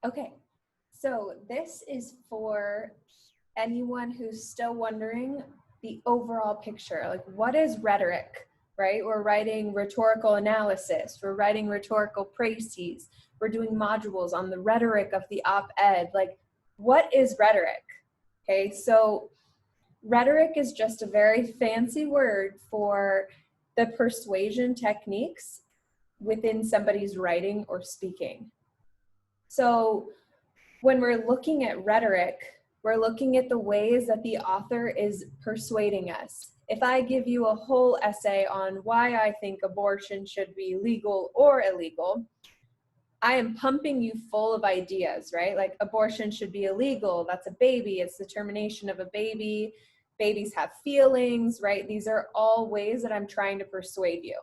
Okay, so this is for anyone who's still wondering the overall picture. Like, what is rhetoric, right? We're writing rhetorical analysis, we're writing rhetorical précis, we're doing modules on the rhetoric of the op-ed. Like, what is rhetoric? Okay, so rhetoric is just a very fancy word for the persuasion techniques within somebody's writing or speaking. So when we're looking at rhetoric, we're looking at the ways that the author is persuading us. If I give you a whole essay on why I think abortion should be legal or illegal, I am pumping you full of ideas, right? Like abortion should be illegal, that's a baby, it's the termination of a baby, babies have feelings, right? These are all ways that I'm trying to persuade you.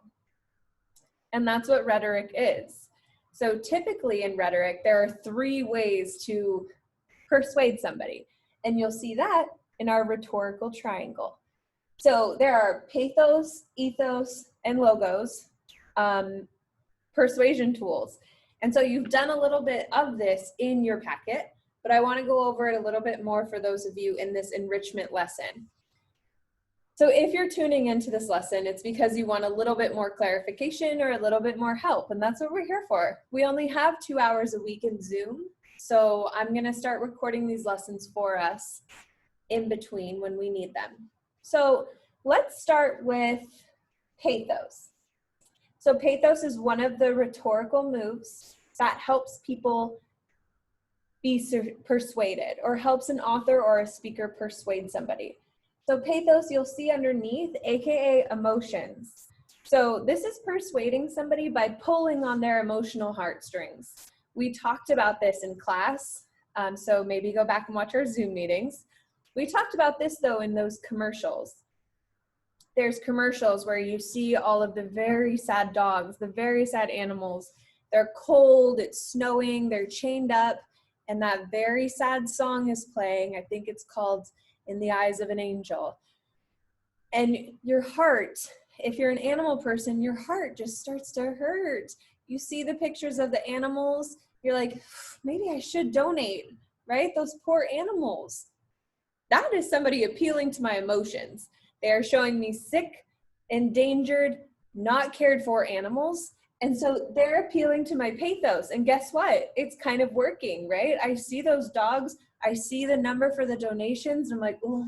And that's what rhetoric is. So typically in rhetoric, there are 3 ways to persuade somebody. And you'll see that in our rhetorical triangle. So there are pathos, ethos, and logos, persuasion tools. And so you've done a little bit of this in your packet, but I want to go over it a little bit more for those of you in this enrichment lesson. So if you're tuning into this lesson, it's because you want a little bit more clarification or a little bit more help, and that's what we're here for. We only have 2 hours a week in Zoom, so I'm going to start recording these lessons for us in between when we need them. So let's start with pathos. So pathos is one of the rhetorical moves that helps people be persuaded, or helps an author or a speaker persuade somebody. So pathos, you'll see underneath, AKA emotions. So this is persuading somebody by pulling on their emotional heartstrings. We talked about this in class, so maybe go back and watch our Zoom meetings. We talked about this though in those commercials. There's commercials where you see all of the very sad dogs, the very sad animals. They're cold, it's snowing, they're chained up, and that very sad song is playing. I think it's called In the Eyes of an Angel. And your heart, if you're an animal person, your heart just starts to hurt. You see the pictures of the animals, you're like, maybe I should donate, right? Those poor animals. That is somebody appealing to my emotions. They are showing me sick, endangered, not cared for animals. And so they're appealing to my pathos. And guess what? It's kind of working, right? I see those dogs. I see the number for the donations. I'm like, oh,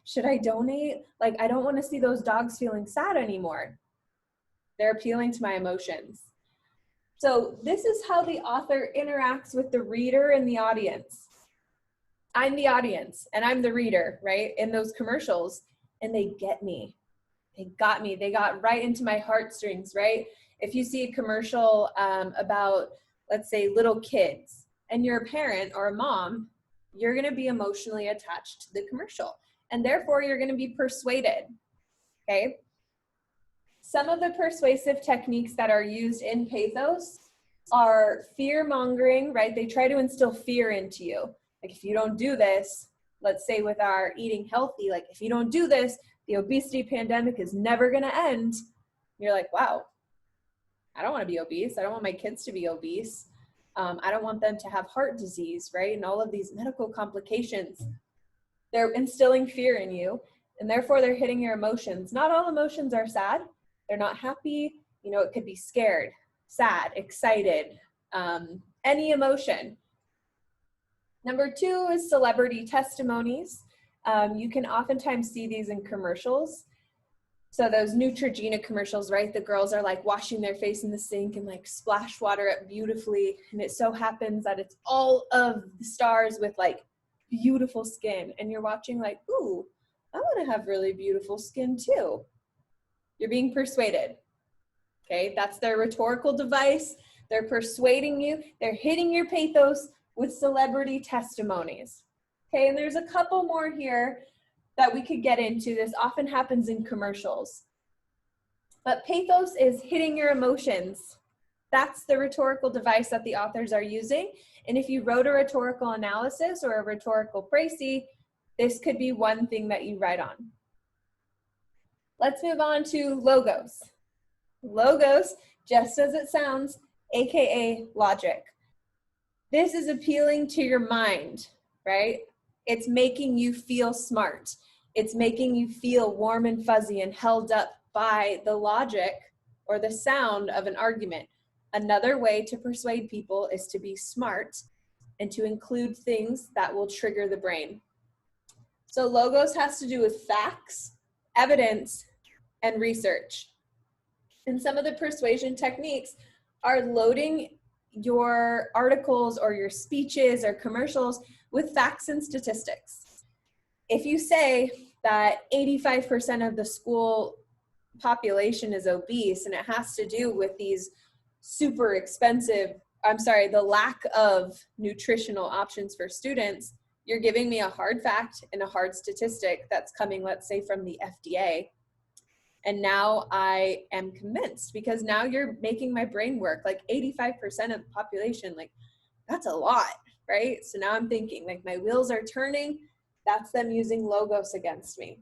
should I donate? Like, I don't want to see those dogs feeling sad anymore. They're appealing to my emotions. So this is how the author interacts with the reader and the audience. I'm the audience and I'm the reader, right? In those commercials, and they get me. They got me. They got right into my heartstrings, right? If you see a commercial about, let's say, little kids, and you're a parent or a mom, you're going to be emotionally attached to the commercial, and therefore you're going to be persuaded, okay? Some of the persuasive techniques that are used in pathos are fear-mongering, right? They try to instill fear into you. Like, if you don't do this, let's say with our eating healthy, like, if you don't do this, the obesity pandemic is never going to end. You're like, wow, I don't want to be obese. I don't want my kids to be obese. I don't want them to have heart disease, right? And all of these medical complications. They're instilling fear in you, and therefore they're hitting your emotions. Not all emotions are sad. They're not happy. You know, it could be scared, sad, excited, any emotion. Number 2 is celebrity testimonies. You can oftentimes see these in commercials. So those Neutrogena commercials, right? The girls are like washing their face in the sink and like splash water it beautifully. And it so happens that it's all of the stars with like beautiful skin. And you're watching like, ooh, I want to have really beautiful skin too. You're being persuaded. Okay, that's their rhetorical device. They're persuading you. They're hitting your pathos with celebrity testimonies. Okay, and there's a couple more here that we could get into. This often happens in commercials. But pathos is hitting your emotions. That's the rhetorical device that the authors are using. And if you wrote a rhetorical analysis or a rhetorical précis, this could be one thing that you write on. Let's move on to logos. Logos, just as it sounds, AKA logic. This is appealing to your mind, right? It's making you feel smart. It's making you feel warm and fuzzy and held up by the logic or the sound of an argument. Another way to persuade people is to be smart and to include things that will trigger the brain. So logos has to do with facts, evidence, and research. And some of the persuasion techniques are loading your articles or your speeches or commercials with facts and statistics. If you say that 85% of the school population is obese and it has to do with these super expensive, the lack of nutritional options for students, you're giving me a hard fact and a hard statistic that's coming, let's say, from the FDA. And now I am convinced, because now you're making my brain work. Like 85% of the population, like that's a lot, right? So now I'm thinking, like, my wheels are turning. That's them using logos against me.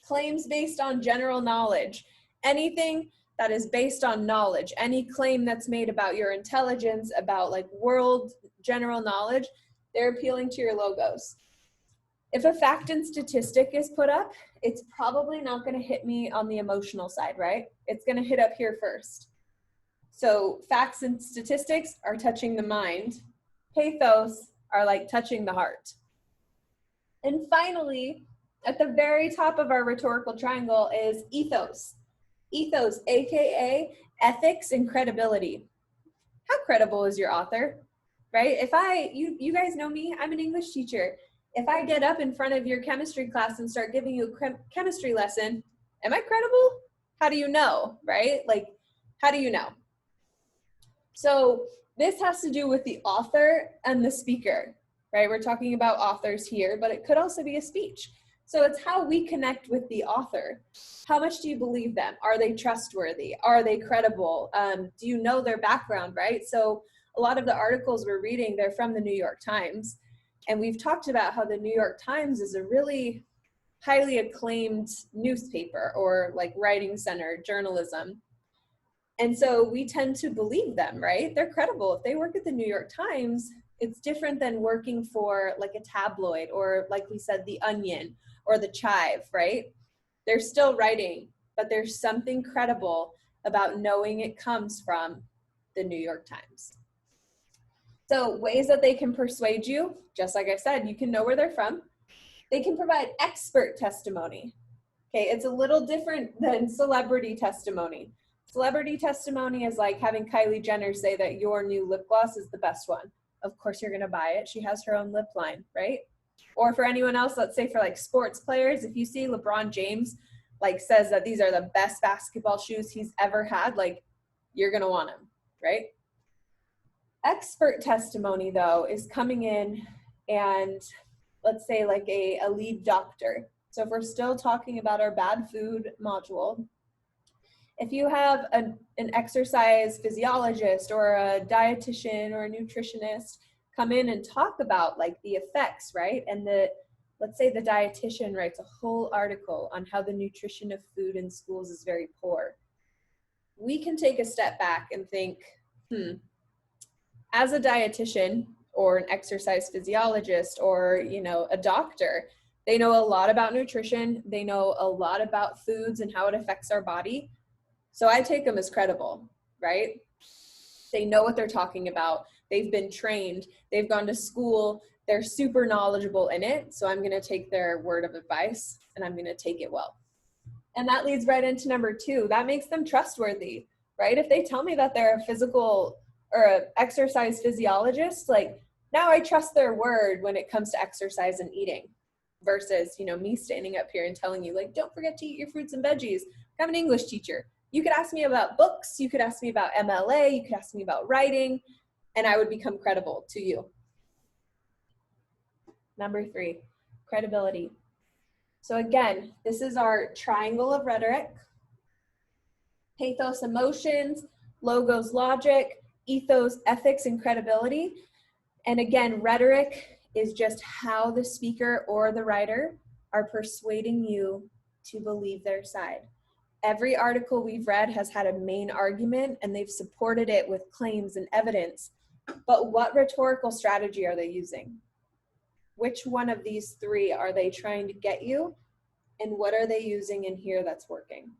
Claims based on general knowledge. Anything that is based on knowledge, any claim that's made about your intelligence, about like world general knowledge, they're appealing to your logos. If a fact and statistic is put up, it's probably not going to hit me on the emotional side, right? It's going to hit up here first. So facts and statistics are touching the mind. Pathos are like touching the heart. And finally, at the very top of our rhetorical triangle is ethos. Ethos, AKA ethics and credibility. How credible is your author, right? You guys know me, I'm an English teacher. If I get up in front of your chemistry class and start giving you a chemistry lesson, am I credible? How do you know, right? Like, how do you know? So this has to do with the author and the speaker, right? We're talking about authors here, but it could also be a speech. So it's how we connect with the author. How much do you believe them? Are they trustworthy? Are they credible? Do you know their background, right? So a lot of the articles we're reading, they're from the New York Times. And we've talked about how the New York Times is a really highly acclaimed newspaper, or like writing center journalism. And so we tend to believe them, right? They're credible. If they work at the New York Times, it's different than working for like a tabloid, or like we said, The Onion or The Chive, right? They're still writing, but there's something credible about knowing it comes from the New York Times. So ways that they can persuade you, just like I said, you can know where they're from. They can provide expert testimony. Okay, it's a little different than celebrity testimony. Celebrity testimony is like having Kylie Jenner say that your new lip gloss is the best one. Of course you're gonna buy it. She has her own lip line, right? Or for anyone else, let's say for like sports players, if you see LeBron James like says that these are the best basketball shoes he's ever had, like you're gonna want them, right? Expert testimony, though, is coming in and let's say like a lead doctor. So if we're still talking about our bad food module, if you have an exercise physiologist or a dietitian or a nutritionist come in and talk about like the effects, right? And let's say the dietitian writes a whole article on how the nutrition of food in schools is very poor. We can take a step back and think, as a dietitian or an exercise physiologist or, a doctor, they know a lot about nutrition. They know a lot about foods and how it affects our body. So I take them as credible, right? They know what they're talking about. They've been trained. They've gone to school. They're super knowledgeable in it. So I'm going to take their word of advice and I'm going to take it well. And that leads right into number 2. That makes them trustworthy, right? If they tell me that they're a physical or an exercise physiologist, like now I trust their word when it comes to exercise and eating versus, me standing up here and telling you like, don't forget to eat your fruits and veggies. I'm an English teacher. You could ask me about books. You could ask me about MLA. You could ask me about writing, and I would become credible to you. Number 3, credibility. So again, this is our triangle of rhetoric. Pathos, emotions, logos, logic, ethos, ethics, and credibility. And again, rhetoric is just how the speaker or the writer are persuading you to believe their side. Every article we've read has had a main argument and they've supported it with claims and evidence. But what rhetorical strategy are they using? Which one of these three are they trying to get you? And what are they using in here that's working?